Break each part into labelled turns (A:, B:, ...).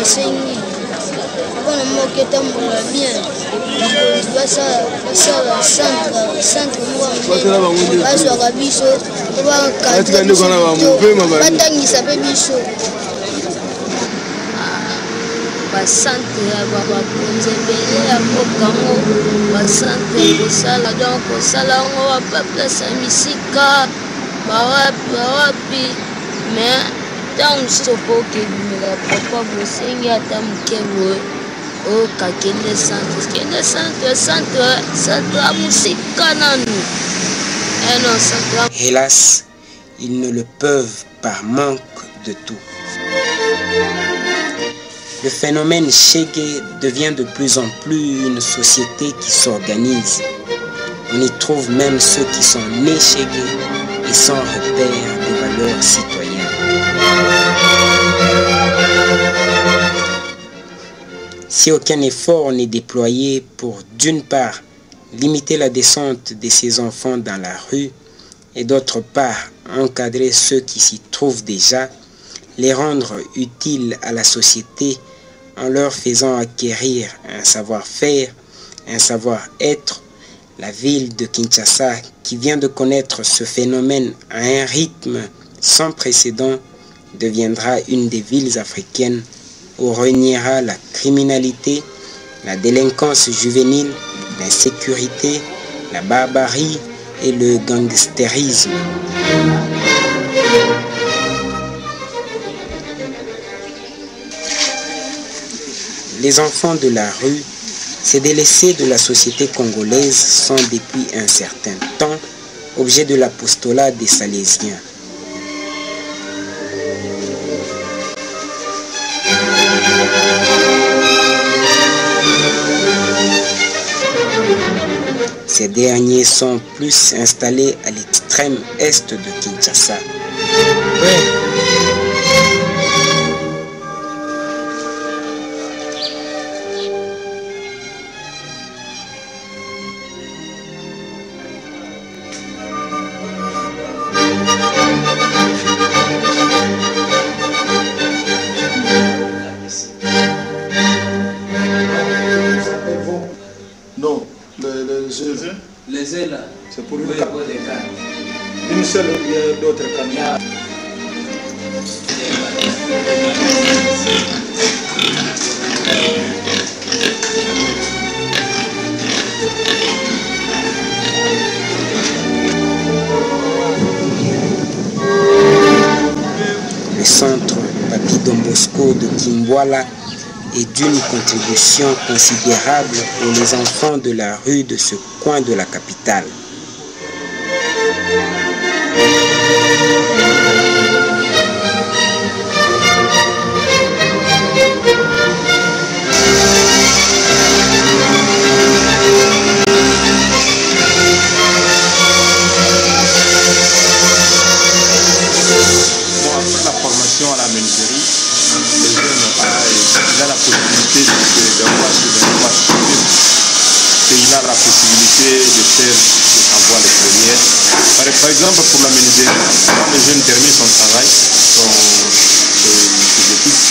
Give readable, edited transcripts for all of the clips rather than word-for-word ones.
A: basengi mpona moke etambola bien basala centre moko bazwaka biso to batangisa mpe biso bacentre ya bakonzi ebele ya kokango bacentre kosala donc kosala yango baplace ya misika bawapi mais ntango mosusu okokebimela papa bosengi ata moke boye okakende centre ya mosika nanu non centre.
B: Hélas, ils ne le peuvent par manque de tout. Le phénomène Chégué devient de plus en plus une société qui s'organise. On y trouve même ceux qui sont nés Chégué et sans repère des valeurs citoyennes. Si aucun effort n'est déployé pour, d'une part, limiter la descente de ces enfants dans la rue et d'autre part, encadrer ceux qui s'y trouvent déjà, les rendre utiles à la société en leur faisant acquérir un savoir-faire, un savoir-être, la ville de Kinshasa, qui vient de connaître ce phénomène à un rythme sans précédent, deviendra une des villes africaines où régnera la criminalité, la délinquance juvénile, l'insécurité, la barbarie et le gangstérisme. Les enfants de la rue, ces délaissés de la société congolaise, sont depuis un certain temps objet de l'apostolat des Salésiens. Ces derniers sont plus installés à l'extrême est de Kinshasa.
C: Non, les œufs là, c'est pour une seule, il y a d'autres cannes.
B: Le centre Papi Don Bosco de Kimbwala est d'une contribution considérable pour les enfants de la rue de ce coin de la capitale.
D: À la menuiserie, les jeunes il a la possibilité d'avoir il a la possibilité de faire des savoirs les premières. Par exemple, pour la menuiserie, quand les jeunes terminent son travail, ses études,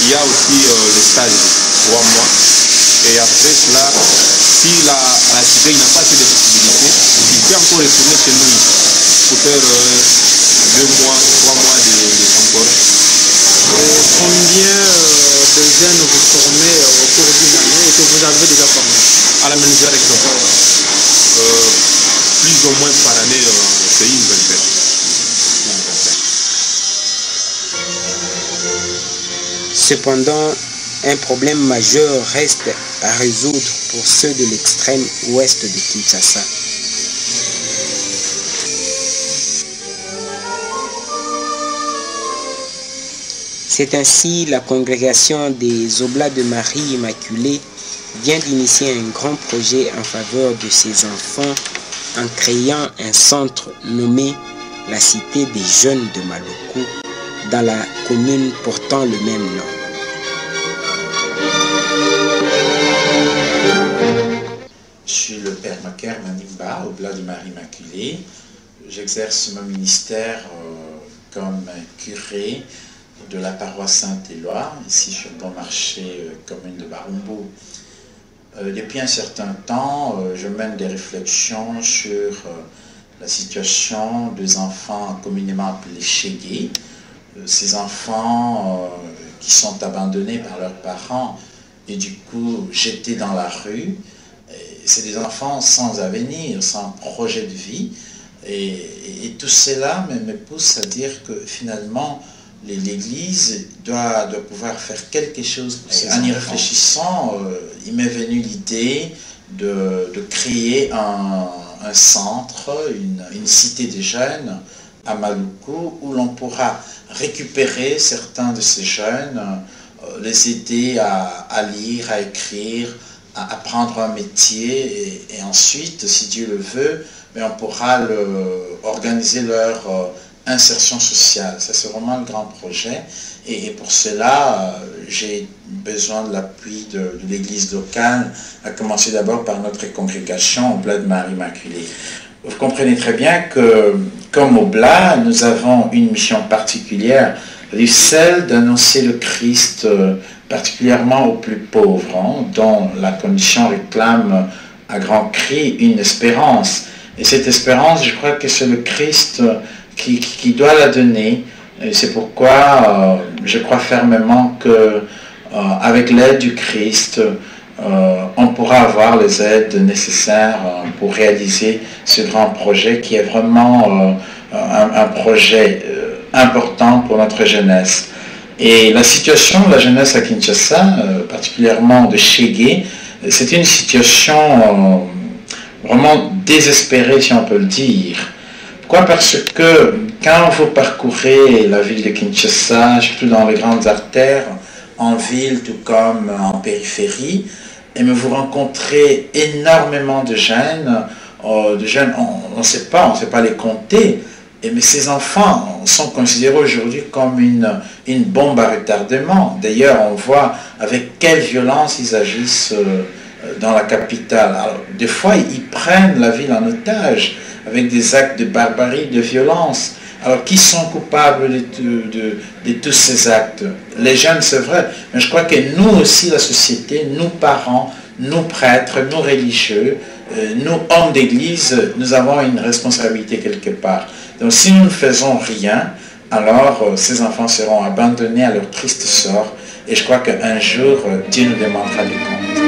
D: il y a aussi les stages de 3 mois. Et après cela, si la cité n'a pas assez de possibilités, il peut encore retourner chez nous pour faire 2 mois, 3 mois de encore.
C: Combien de jeunes vous formez au cours d'une année et que vous avez déjà formé?
D: À la menuiserie, plus ou moins par année, c'est une vingtaine.
B: Cependant, un problème majeur reste à résoudre pour ceux de l'extrême ouest de Kinshasa. C'est ainsi la congrégation des Oblats de Marie Immaculée vient d'initier un grand projet en faveur de ces enfants en créant un centre nommé la Cité des Jeunes de Maloko dans la commune portant le même nom.
E: Je suis le père Maker Manimba, Oblat de Marie Immaculée. J'exerce mon ministère comme curé de la paroisse Saint-Éloi, ici sur le bon marché, commune de Barumbu. Depuis un certain temps, je mène des réflexions sur la situation des enfants communément appelés chégués, ces enfants qui sont abandonnés par leurs parents et du coup jetés dans la rue. C'est des enfants sans avenir, sans projet de vie. Et tout cela me pousse à dire que finalement, l'Église doit pouvoir faire quelque chose pour ces enfants. En y réfléchissant, il m'est venu l'idée de créer un centre, une cité des jeunes à Maluku, où l'on pourra récupérer certains de ces jeunes, les aider à lire, à écrire, à apprendre un métier, et ensuite, si Dieu le veut, on pourra organiser leur insertion sociale. Ça, c'est vraiment le grand projet. Et pour cela, j'ai besoin de l'appui de l'Église locale, à commencer d'abord par notre congrégation au Blas de Marie Immaculée. Vous comprenez très bien que, comme au Blas, nous avons une mission particulière, celle d'annoncer le Christ particulièrement aux plus pauvres, dont la Commission réclame à grands cris une espérance. Et cette espérance, je crois que c'est le Christ qui doit la donner. Et c'est pourquoi je crois fermement que avec l'aide du Christ, on pourra avoir les aides nécessaires pour réaliser ce grand projet qui est vraiment un projet important pour notre jeunesse. Et la situation de la jeunesse à Kinshasa, particulièrement de Chégué, c'est une situation vraiment désespérée, si on peut le dire. Pourquoi? Parce que quand vous parcourez la ville de Kinshasa, surtout dans les grandes artères, en ville tout comme en périphérie, et vous rencontrez énormément de jeunes, on ne sait pas les compter, mais ces enfants sont considérés aujourd'hui comme une bombe à retardement. D'ailleurs, on voit avec quelle violence ils agissent dans la capitale. Alors, des fois, ils prennent la ville en otage avec des actes de barbarie, de violence. Alors, qui sont coupables de tous ces actes? Les jeunes, c'est vrai, mais je crois que nous aussi, la société, nous parents, nous prêtres, nous religieux, nous hommes d'église, nous avons une responsabilité quelque part. Donc, si nous ne faisons rien, alors ces enfants seront abandonnés à leur triste sort, et je crois qu'un jour, Dieu nous demandera des comptes.